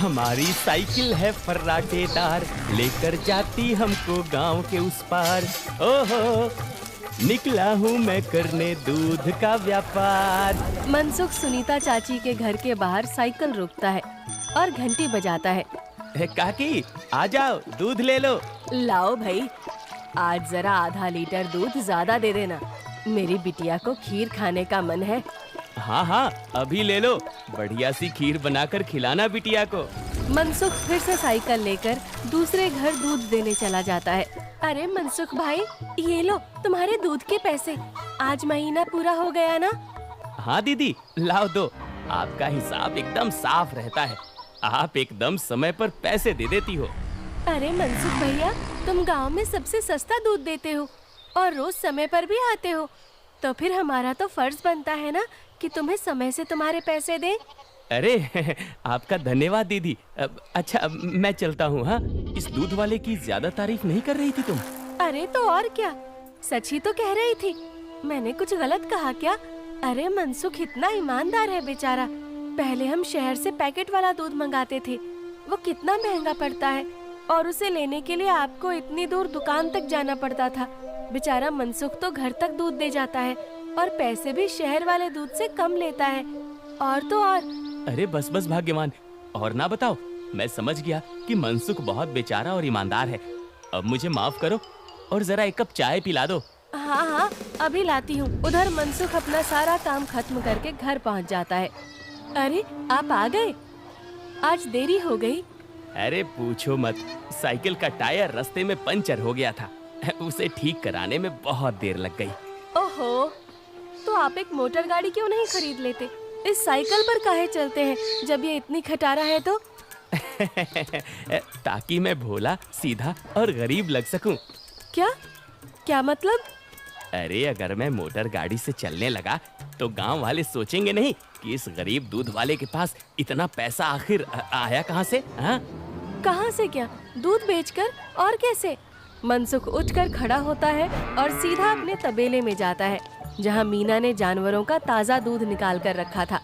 हमारी साइकिल है फर्राटेदार, लेकर जाती हमको गांव के उस पार। ओहो, निकला हूँ मैं करने दूध का व्यापार। मनसुख सुनीता चाची के घर के बाहर साइकिल रोकता है और घंटी बजाता है। काकी, आ जाओ, दूध ले लो। लाओ भाई, आज जरा आधा लीटर दूध ज्यादा दे देना, मेरी बिटिया को खीर खाने का मन है। हाँ हाँ, अभी ले लो, बढ़िया सी खीर बनाकर खिलाना बिटिया को। मनसुख फिर से साइकिल लेकर दूसरे घर दूध देने चला जाता है। अरे मनसुख भाई, ये लो तुम्हारे दूध के पैसे, आज महीना पूरा हो गया ना? हाँ दीदी, लाओ दो, आपका हिसाब एकदम साफ रहता है, आप एकदम समय पर पैसे दे देती हो। अरे मनसुख भैया, तुम गांव में सबसे सस्ता दूध देते हो और रोज समय पर भी आते हो, तो फिर हमारा तो फर्ज बनता है ना कि तुम्हें समय से तुम्हारे पैसे दें। अरे आपका धन्यवाद दीदी। अच्छा, मैं चलता हूँ। हाँ, इस दूध वाले की ज्यादा तारीफ नहीं कर रही थी तुम? अरे तो और क्या, सच ही तो कह रही थी, मैंने कुछ गलत कहा क्या? अरे मनसुख इतना ईमानदार है बेचारा। पहले हम शहर से पैकेट वाला दूध मंगाते थे, वो कितना महंगा पड़ता है, और उसे लेने के लिए आपको इतनी दूर दुकान तक जाना पड़ता था। बेचारा मनसुख तो घर तक दूध दे जाता है और पैसे भी शहर वाले दूध से कम लेता है। और तो और। अरे बस बस भाग्यवान, और ना बताओ, मैं समझ गया कि मनसुख बहुत बेचारा और ईमानदार है। अब मुझे माफ करो और जरा एक कप चाय पिला दो। हाँ हाँ, अभी लाती हूँ। उधर मनसुख अपना सारा काम खत्म करके घर पहुँच जाता है। अरे आप आ गए, आज देरी हो गई। अरे पूछो मत, साइकिल का टायर रास्ते में पंचर हो गया था, उसे ठीक कराने में बहुत देर लग गई। ओहो, तो आप एक मोटर गाड़ी क्यों नहीं खरीद लेते? इस साइकिल पर काहे चलते हैं जब ये इतनी खटारा है तो? ताकि मैं भोला, सीधा और गरीब लग सकूं। क्या क्या मतलब? अरे अगर मैं मोटर गाड़ी से चलने लगा तो गांव वाले सोचेंगे नहीं कि इस गरीब दूध वाले के पास इतना पैसा आखिर आया कहां से? हाँ, कहां से? क्या दूध बेचकर? और कैसे? मनसुख उठकर खड़ा होता है और सीधा अपने तबेले में जाता है, जहां मीना ने जानवरों का ताजा दूध निकाल कर रखा था।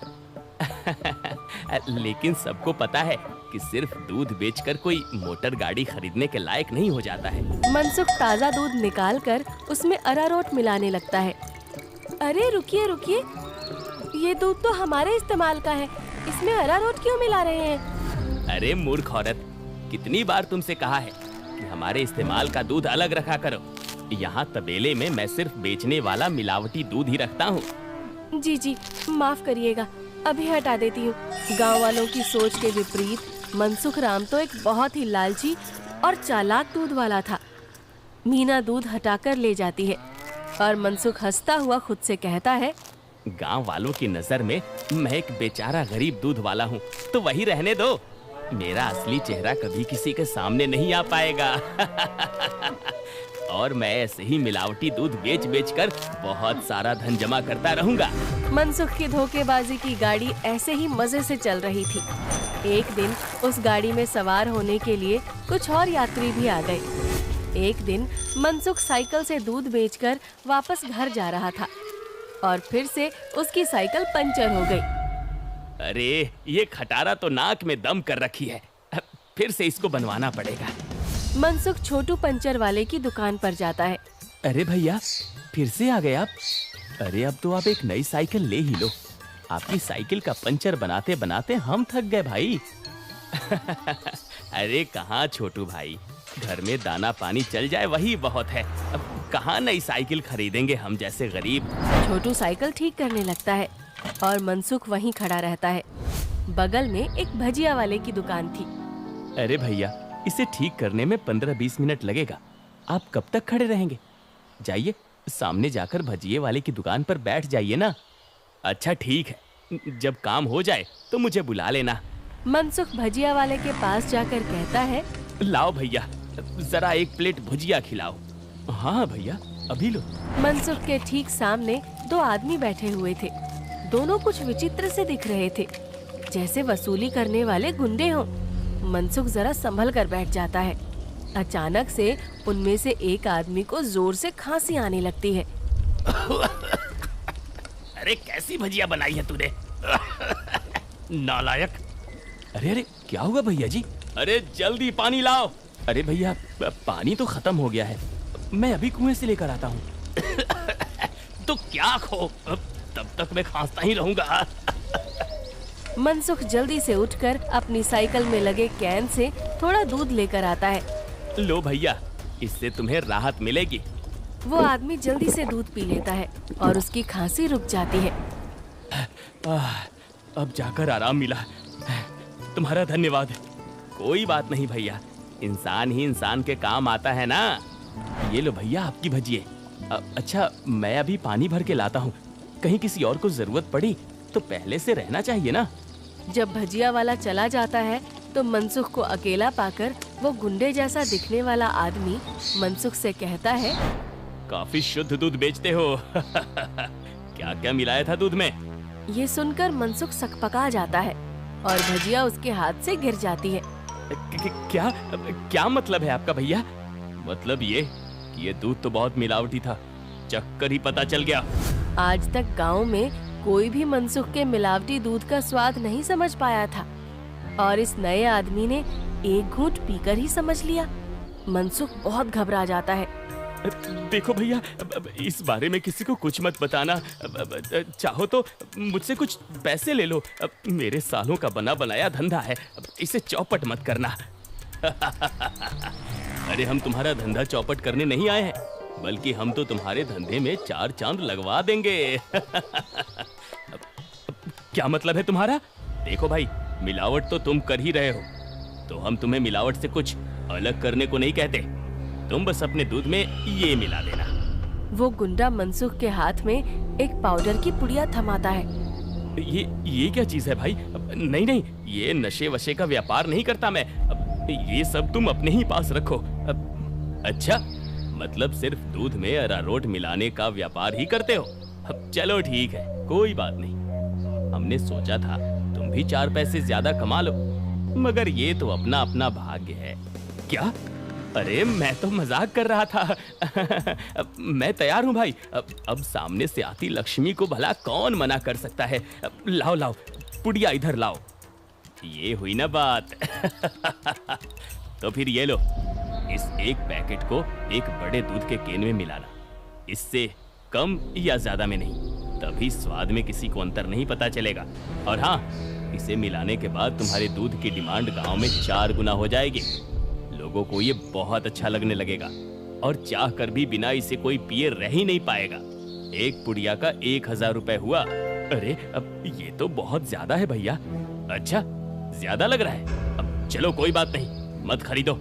लेकिन सबको पता है कि सिर्फ दूध बेचकर कोई मोटर गाड़ी खरीदने के लायक नहीं हो जाता है। मनसुख ताजा दूध निकालकर उसमें अरारोट मिलाने लगता है। अरे रुकिए रुकिए, ये दूध तो हमारे इस्तेमाल का है, इसमें अरारोट क्यों मिला रहे हैं? अरे मूर्ख औरत, कितनी बार तुमसे कहा है कि हमारे इस्तेमाल का दूध अलग रखा करो। यहाँ तबेले में मैं सिर्फ बेचने वाला मिलावटी दूध ही रखता हूँ। जी जी, माफ करिएगा, अभी हटा देती हूँ। गांव वालों की सोच के विपरीत मनसुख राम तो एक बहुत ही लालची और चालाक दूध वाला था। मीना दूध हटाकर ले जाती है और मनसुख हंसता हुआ खुद से कहता है, गांव वालों की नजर में मैं एक बेचारा गरीब दूध वाला हूँ, तो वही रहने दो। मेरा असली चेहरा कभी किसी के सामने नहीं आ पाएगा। और मैं ऐसे ही मिलावटी दूध बेच बेच कर बहुत सारा धन जमा करता रहूंगा। मनसुख की धोखेबाजी की गाड़ी ऐसे ही मजे से चल रही थी। एक दिन उस गाड़ी में सवार होने के लिए कुछ और यात्री भी आ गए। एक दिन मनसुख साइकिल से दूध बेचकर वापस घर जा रहा था और फिर से उसकी साइकिल पंचर हो गई। अरे ये खटारा तो नाक में दम कर रखी है, फिर से इसको बनवाना पड़ेगा। मनसुख छोटू पंचर वाले की दुकान पर जाता है। अरे भैया, फिर से आ गए आप? अरे अब तो आप एक नई साइकिल ले ही लो, आपकी साइकिल का पंचर बनाते बनाते हम थक गए भाई। अरे कहाँ छोटू भाई, घर में दाना पानी चल जाए वही बहुत है, अब कहाँ नई साइकिल खरीदेंगे हम जैसे गरीब। छोटू साइकिल ठीक करने लगता है और मनसुख वहीं खड़ा रहता है। बगल में एक भजिया वाले की दुकान थी। अरे भैया, इसे ठीक करने में 15-20 मिनट लगेगा, आप कब तक खड़े रहेंगे? जाइए सामने जाकर भजिए वाले की दुकान पर बैठ जाइए ना। अच्छा ठीक है, जब काम हो जाए तो मुझे बुला लेना। मनसुख भजिया वाले के पास जाकर कहता है, लाओ भैया, जरा एक प्लेट भुजिया खिलाओ। हाँ भैया, अभी लो। मनसुख के ठीक सामने दो आदमी बैठे हुए थे। दोनों कुछ विचित्र से दिख रहे थे, जैसे वसूली करने वाले गुंडे हों। मनसुख जरा संभल कर बैठ जाता है। अचानक से उनमें से एक आदमी को जोर से खांसी आने लगती है। अरे कैसी भजिया बनाई है तूने? नालायक, अरे अरे क्या हुआ भैया जी? अरे जल्दी पानी लाओ। अरे भैया पानी तो खत्म हो गया है, मैं अभी कुएं से लेकर आता हूँ। तो क्या खो, तब तक मैं खांसता ही रहूंगा। मनसुख जल्दी से उठकर अपनी साइकिल में लगे कैन से थोड़ा दूध लेकर आता है। लो भैया, इससे तुम्हें राहत मिलेगी। वो आदमी जल्दी से दूध पी लेता है और उसकी खांसी रुक जाती है। अब जाकर आराम मिला, तुम्हारा धन्यवाद। कोई बात नहीं भैया, इंसान ही इंसान के काम आता है ना। ये लो भैया आपकी भजिए। अच्छा मैं अभी पानी भर के लाता हूँ, कहीं किसी और को जरूरत पड़ी तो पहले से रहना चाहिए ना। जब भजिया वाला चला जाता है तो मनसुख को अकेला पाकर वो गुंडे जैसा दिखने वाला आदमी मनसुख से कहता है, काफी शुद्ध दूध बेचते हो। क्या क्या मिलाया था दूध में? ये सुनकर मनसुख सकपका जाता है और भजिया उसके हाथ से गिर जाती है। क्या क्या मतलब है आपका भैया? मतलब ये कि ये दूध तो बहुत मिलावटी था, चक्कर ही पता चल गया। आज तक गांव में कोई भी मनसुख के मिलावटी दूध का स्वाद नहीं समझ पाया था और इस नए आदमी ने एक घूंट पीकर ही समझ लिया। मनसुख बहुत घबरा जाता है। देखो भैया, इस बारे में किसी को कुछ मत बताना। चाहो तो मुझसे कुछ पैसे ले लो, मेरे सालों का बना बनाया धंधा है, इसे चौपट मत करना। अरे हम तुम्हारा धंधा चौपट करने नहीं आए हैं, बल्कि हम तो तुम्हारे धंधे में 4 चांद लगवा देंगे। क्या मतलब है तुम्हारा? देखो भाई, मिलावट तो तुम कर ही रहे हो, तो हम तुम्हें मिलावट से कुछ अलग करने को नहीं कहते। तुम बस अपने दूध में ये मिला देना। वो गुंडा मनसुख के हाथ में एक पाउडर की पुड़िया थमाता है। ये क्या चीज है भाई? नहीं नहीं, ये नशे वशे का व्यापार नहीं करता मैं। ये सब तुम अपने ही पास रखो। अच्छा, मतलब सिर्फ दूध में अरारोट मिलाने का व्यापार ही करते हो? चलो ठीक है, कोई बात नहीं। हमने सोचा था तुम भी 4 पैसे ज्यादा कमा लो, मगर ये तो अपना अपना भाग्य है। क्या? अरे मैं तो मजाक कर रहा था। मैं तैयार हूँ भाई। अब सामने से आती लक्ष्मी को भला कौन मना कर सकता है। लाओ लाओ, पुड़िया इधर लाओ। ये हुई ना बात। तो फिर ये लो, इस एक पैकेट को एक बड़े दूध के केन में मिलाना, इससे कम या ज्यादा में नहीं, तभी स्वाद में किसी को अंतर नहीं पता चलेगा। और हाँ, इसे मिलाने के बाद तुम्हारे दूध की डिमांड गांव में 4 गुना हो जाएगी। लोगों को ये बहुत अच्छा लगने लगेगा और चाह कर भी बिना इसे कोई पिए रह ही नहीं पाएगा। एक पुड़िया का 1000 रुपए हुआ। अरे अब ये तो बहुत ज्यादा है भैया। अच्छा, ज्यादा लग रहा है? अब चलो कोई बात नहीं, मत खरीदो।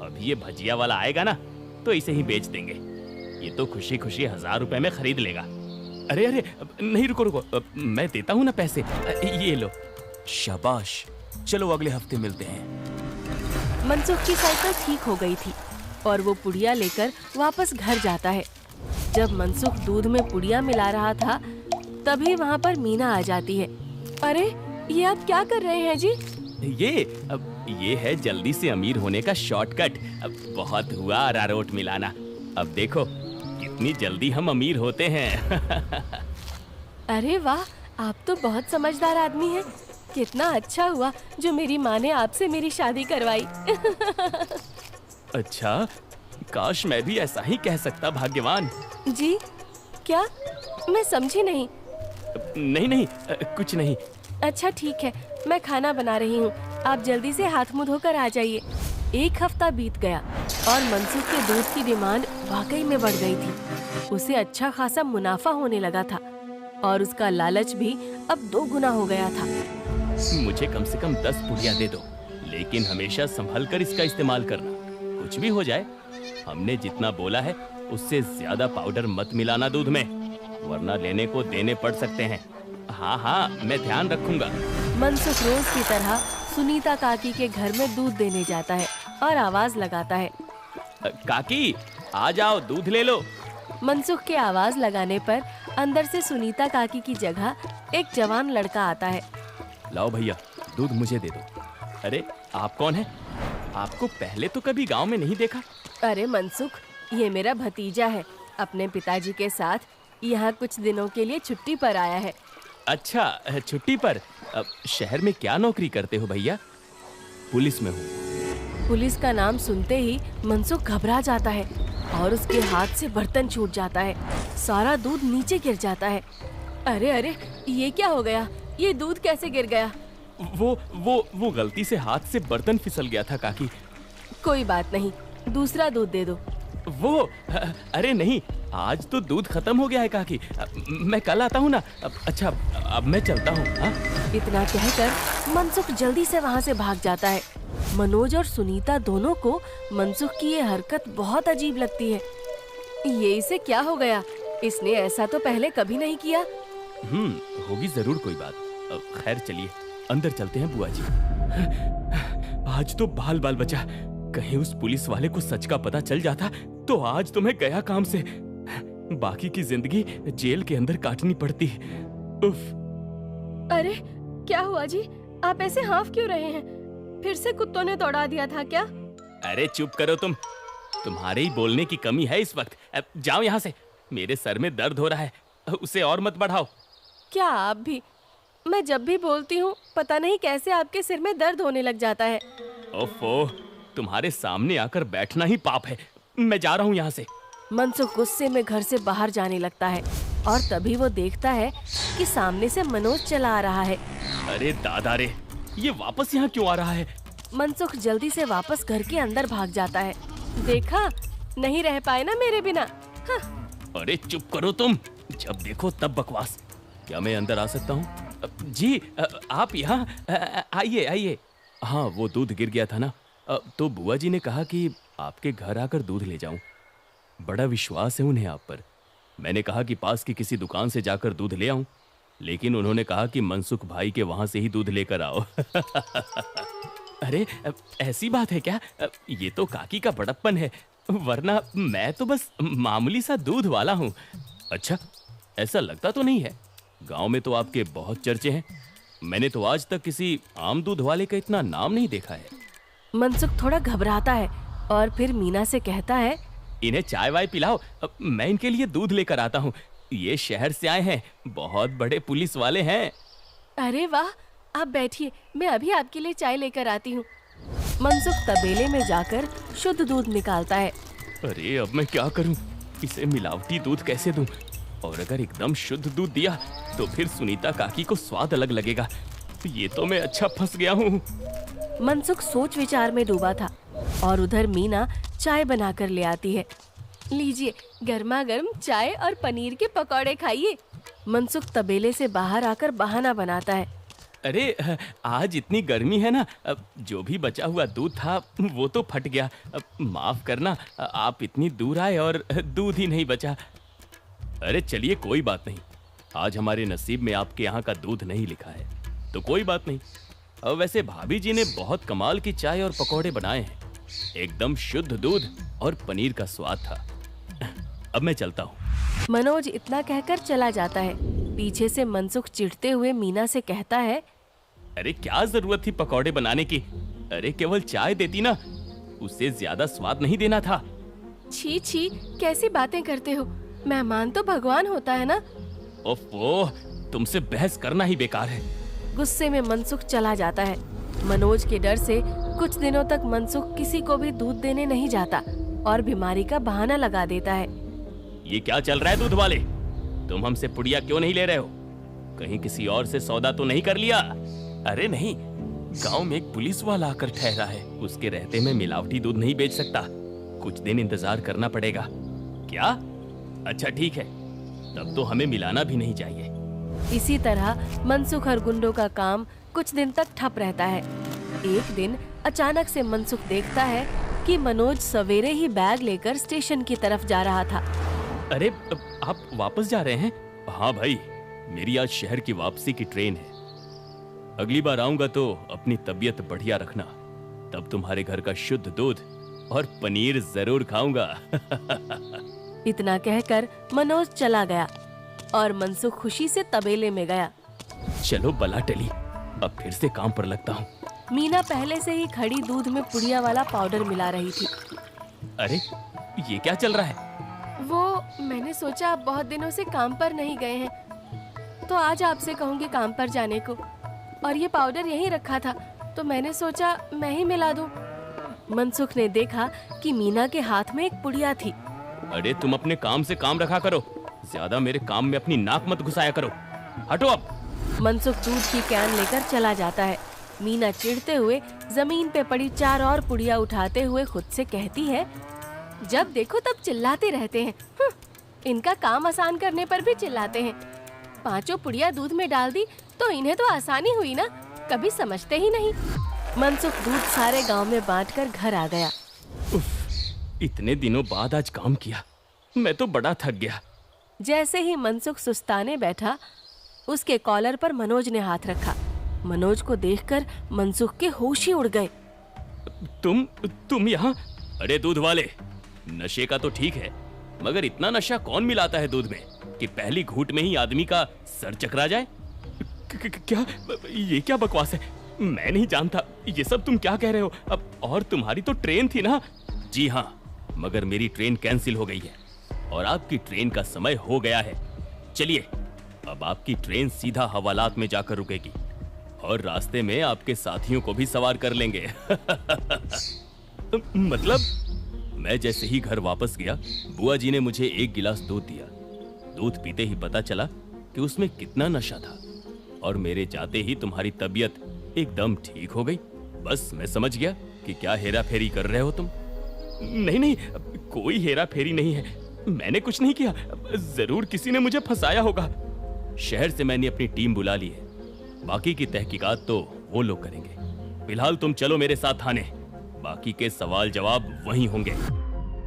अभी ये भजिया वाला आएगा ना तो इसे ही बेच देंगे। ये तो खुशी खुशी 1000 रुपए में खरीद लेगा। अरे अरे नहीं, रुको रुको, मैं देता हूँ ना पैसे। ये लो। शाबाश, चलो अगले हफ्ते मिलते हैं। मनसुख की साइकिल ठीक हो गई थी और वो पुड़िया लेकर वापस घर जाता है। जब मनसुख दूध में पुड़िया मिला रहा था, तभी वहाँ पर मीना आ जाती है। अरे ये आप क्या कर रहे हैं जी? ये है जल्दी से अमीर होने का शॉर्टकट। बहुत हुआ अरारोट मिलाना, अब देखो कितनी जल्दी हम अमीर होते हैं। अरे वाह, आप तो बहुत समझदार आदमी हैं। कितना अच्छा हुआ जो मेरी माँ ने आपसे मेरी शादी करवाई। अच्छा, काश मैं भी ऐसा ही कह सकता, भाग्यवान। जी क्या? मैं समझी नहीं। नहीं नहीं, कुछ नहीं। अच्छा ठीक है, मैं खाना बना रही हूँ, आप जल्दी से हाथ मुंह धोकर आ जाइए। 1 हफ्ता बीत गया और मनसुख के दूध की डिमांड वाकई में बढ़ गई थी। उसे अच्छा खासा मुनाफा होने लगा था और उसका लालच भी अब 2 गुना हो गया था। मुझे कम से कम 10 पुड़िया दे दो, लेकिन हमेशा संभल कर इसका इस्तेमाल करना। कुछ भी हो जाए, हमने जितना बोला है उससे ज्यादा पाउडर मत मिलाना दूध में, वरना लेने को देने पड़ सकते हैं। हाँ हाँ, मैं ध्यान रखूंगा। मनसुख रोज की तरह सुनीता काकी के घर में दूध देने जाता है और आवाज लगाता है, काकी आ जाओ, दूध ले लो। मनसुख के आवाज लगाने पर अंदर से सुनीता काकी की जगह एक जवान लड़का आता है। लाओ भैया, दूध मुझे दे दो। अरे आप कौन हैं? आपको पहले तो कभी गांव में नहीं देखा। अरे मनसुख, ये मेरा भतीजा है, अपने पिताजी के साथ यहाँ कुछ दिनों के लिए छुट्टी पर आया है। अच्छा, छुट्टी पर? शहर में क्या नौकरी करते हो भैया? पुलिस में हूँ। पुलिस का नाम सुनते ही मनसुख घबरा जाता है और उसके हाथ से बर्तन छूट जाता है। सारा दूध नीचे गिर जाता है। अरे अरे, ये क्या हो गया? ये दूध कैसे गिर गया? वो गलती से हाथ से बर्तन फिसल गया था काकी। कोई बात नहीं, दूसरा दूध दे दो। अरे नहीं, आज तो दूध खत्म हो गया है काकी। मैं कल आता हूँ ना। अच्छा, अब मैं चलता हूँ। इतना कहकर मनसुख जल्दी से वहाँ से भाग जाता है। मनोज और सुनीता दोनों को मनसुख की ये हरकत बहुत अजीब लगती है। ये इसे क्या हो गया? इसने ऐसा तो पहले कभी नहीं किया। होगी जरूर कोई बात। खैर चलिए अंदर चलते हैं बुआ जी। आज तो बाल बाल बचा। कहीं उस पुलिस वाले को सच का पता चल जाता तो आज तो मैं गया काम से। बाकी की जिंदगी जेल के अंदर काटनी पड़ती। उफ। अरे क्या हुआ जी? आप ऐसे हाँफ क्यों रहे हैं? फिर से कुत्तों ने दौड़ा दिया था क्या? अरे चुप करो तुम। तुम्हारे ही बोलने की कमी है इस वक्त। जाओ यहाँ से। मेरे सर में दर्द हो रहा है, उसे और मत बढ़ाओ। क्या आप भी? मैं जब भी बोलती हूँ पता नहीं कैसे आपके सिर में दर्द होने लग जाता है। ओफो, तुम्हारे सामने आकर बैठना ही पाप है। मैं जा रहा हूँ यहाँ से। मनसुख गुस्से में घर से बाहर जाने लगता है और तभी वो देखता है कि सामने से मनोज चला आ रहा है। अरे दादा रे, ये वापस यहाँ क्यों आ रहा है? मनसुख जल्दी से वापस घर के अंदर भाग जाता है। देखा, नहीं रह पाए ना मेरे बिना। हाँ। अरे चुप करो तुम, जब देखो तब बकवास। क्या मैं अंदर आ सकता हूँ? जी, आप यहाँ आइए आइए। हाँ, वो दूध गिर गया था ना, तो बुआ जी ने कहा कि आपके घर आकर दूध ले जाऊं। बड़ा विश्वास है उन्हें आप पर। मैंने कहा कि पास की किसी दुकान से जाकर दूध ले आऊं, लेकिन उन्होंने कहा कि मनसुख भाई के वहां से ही दूध लेकर आओ। अरे ऐसी बात है क्या? ये तो काकी का बड़प्पन है, वरना मैं तो बस मामूली सा दूध वाला हूँ। अच्छा, ऐसा लगता तो नहीं है। गांव में तो आपके बहुत चर्चे हैं। मैंने तो आज तक किसी आम दूध वाले का इतना नाम नहीं देखा है। मनसुख थोड़ा घबराता है और फिर मीना से कहता है, इन्हें चाय वाय पिलाओ, मैं इनके लिए दूध लेकर आता हूँ। ये शहर से आए हैं, बहुत बड़े पुलिस वाले हैं। अरे वाह, आप बैठिए, मैं अभी आपके लिए चाय लेकर आती हूँ। मनसुख तबेले में जाकर शुद्ध दूध निकालता है। अरे अब मैं क्या करूँ? इसे मिलावटी दूध कैसे दूँ? और अगर एकदम शुद्ध दूध दिया तो फिर सुनीता काकी को स्वाद अलग लगेगा। ये तो मैं अच्छा फंस गया हूँ। मनसुख सोच विचार में डूबा था और उधर मीना चाय बनाकर ले आती है। लीजिए, गर्मा गर्म चाय और पनीर के पकौड़े खाइए। मनसुख तबेले से बाहर आकर बहाना बनाता है। अरे आज इतनी गर्मी है ना, जो भी बचा हुआ दूध था वो तो फट गया। माफ करना, आप इतनी दूर आए और दूध ही नहीं बचा। अरे चलिए, कोई बात नहीं। आज हमारे नसीब में आपके यहाँ का दूध नहीं लिखा है, तो कोई बात नहीं। वैसे भाभी जी ने बहुत कमाल की चाय और पकौड़े बनाए हैं। एकदम शुद्ध दूध और पनीर का स्वाद था। अब मैं चलता हूँ। मनोज इतना कहकर चला जाता है। पीछे से मनसुख चिढ़ते हुए मीना से कहता है, अरे क्या जरूरत थी पकौड़े बनाने की? अरे केवल चाय देती ना, उससे ज्यादा स्वाद नहीं देना था। छी छी, कैसी बातें करते हो? मेहमान तो भगवान होता है ना। ओफो, तुमसे बहस करना ही बेकार है। गुस्से में मनसुख चला जाता है। मनोज के डर से कुछ दिनों तक मनसुख किसी को भी दूध देने नहीं जाता और बीमारी का बहाना लगा देता है। ये क्या चल रहा है दूध वाले? तुम हमसे पुड़िया क्यों नहीं ले रहे हो? कहीं किसी और से सौदा तो नहीं कर लिया? अरे नहीं, गांव में एक पुलिस वाला आकर ठहरा है। उसके रहते मैं मिलावटी दूध नहीं बेच सकता। कुछ दिन इंतजार करना पड़ेगा। क्या? अच्छा ठीक है, तब तो हमें मिलाना भी नहीं चाहिए। इसी तरह मनसुख और गुंडों का काम कुछ दिन तक ठप रहता है। एक दिन अचानक से मनसुख देखता है कि मनोज सवेरे ही बैग लेकर स्टेशन की तरफ जा रहा था। अरे आप वापस जा रहे हैं? हाँ भाई, मेरी आज शहर की वापसी की ट्रेन है। अगली बार आऊंगा तो अपनी तबीयत बढ़िया रखना, तब तुम्हारे घर का शुद्ध दूध और पनीर जरूर खाऊंगा। इतना कहकर मनोज चला गया और मनसुख खुशी से तबेले में गया। चलो बला टली, अब फिर से काम पर लगता हूँ। मीना पहले से ही खड़ी दूध में पुड़िया वाला पाउडर मिला रही थी। अरे ये क्या चल रहा है? वो मैंने सोचा आप बहुत दिनों से काम पर नहीं गए हैं, तो आज आपसे कहूँगी काम पर जाने को। और ये पाउडर यहीं रखा था, तो मैंने सोचा मैं ही मिला दूं। मनसुख ने देखा कि मीना के हाथ में एक पुड़िया थी। अरे तुम अपने काम से काम रखा करो, ज्यादा मेरे काम में अपनी नाक मत घुसाया करो। हटो अब। मनसुख दूध की कैन लेकर चला जाता है। मीना चिढ़ते हुए जमीन पे पड़ी 4 और पुड़िया उठाते हुए खुद से कहती है, जब देखो तब चिल्लाते रहते हैं। इनका काम आसान करने पर भी चिल्लाते हैं। 5 पुड़िया दूध में डाल दी तो इन्हें तो आसानी हुई ना, कभी समझते ही नहीं। मनसुख दूध सारे गांव में बांटकर घर आ गया। इतने दिनों बाद आज काम किया, मैं तो बड़ा थक गया। जैसे ही मनसुख सुस्ताने बैठा, उसके कॉलर पर मनोज ने हाथ रखा। मनोज को देखकर मनसुख के होश ही उड़ गए। तुम यहाँ? अरे दूध वाले, नशे का तो ठीक है, मगर इतना नशा कौन मिलाता है दूध में कि पहली घूंट में ही आदमी का सर चकरा जाए? क्या ये क्या बकवास है? मैं नहीं जानता ये सब तुम क्या कह रहे हो। अब और तुम्हारी तो ट्रेन थी ना? जी हाँ, मगर मेरी ट्रेन कैंसिल हो गई है और आपकी ट्रेन का समय हो गया है। चलिए, अब आपकी ट्रेन सीधा हवालात में जाकर रुकेगी और रास्ते में आपके साथियों को भी सवार कर लेंगे। मतलब? मैं जैसे ही घर वापस गया, बुआ जी ने मुझे 1 गिलास दूध दिया। दूध पीते ही पता चला कि उसमें कितना नशा था और मेरे जाते ही तुम्हारी तबीयत एकदम ठीक हो गई। बस मैं समझ गया कि क्या हेरा फेरी कर रहे हो तुम। नहीं, कोई हेरा फेरी नहीं है, मैंने कुछ नहीं किया। जरूर किसी ने मुझे फंसाया होगा। शहर से मैंने अपनी टीम बुला ली है, बाकी की तहकीकात तो वो लोग करेंगे। फिलहाल तुम चलो मेरे साथ थाने, बाकी के सवाल जवाब वहीं होंगे।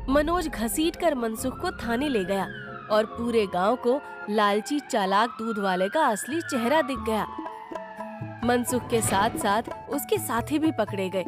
मनोज घसीटकर मनसुख को थाने ले गया और पूरे गांव को लालची चालाक दूध वाले का असली चेहरा दिख गया। मनसुख के साथ साथ उसके साथी भी पकड़े गए।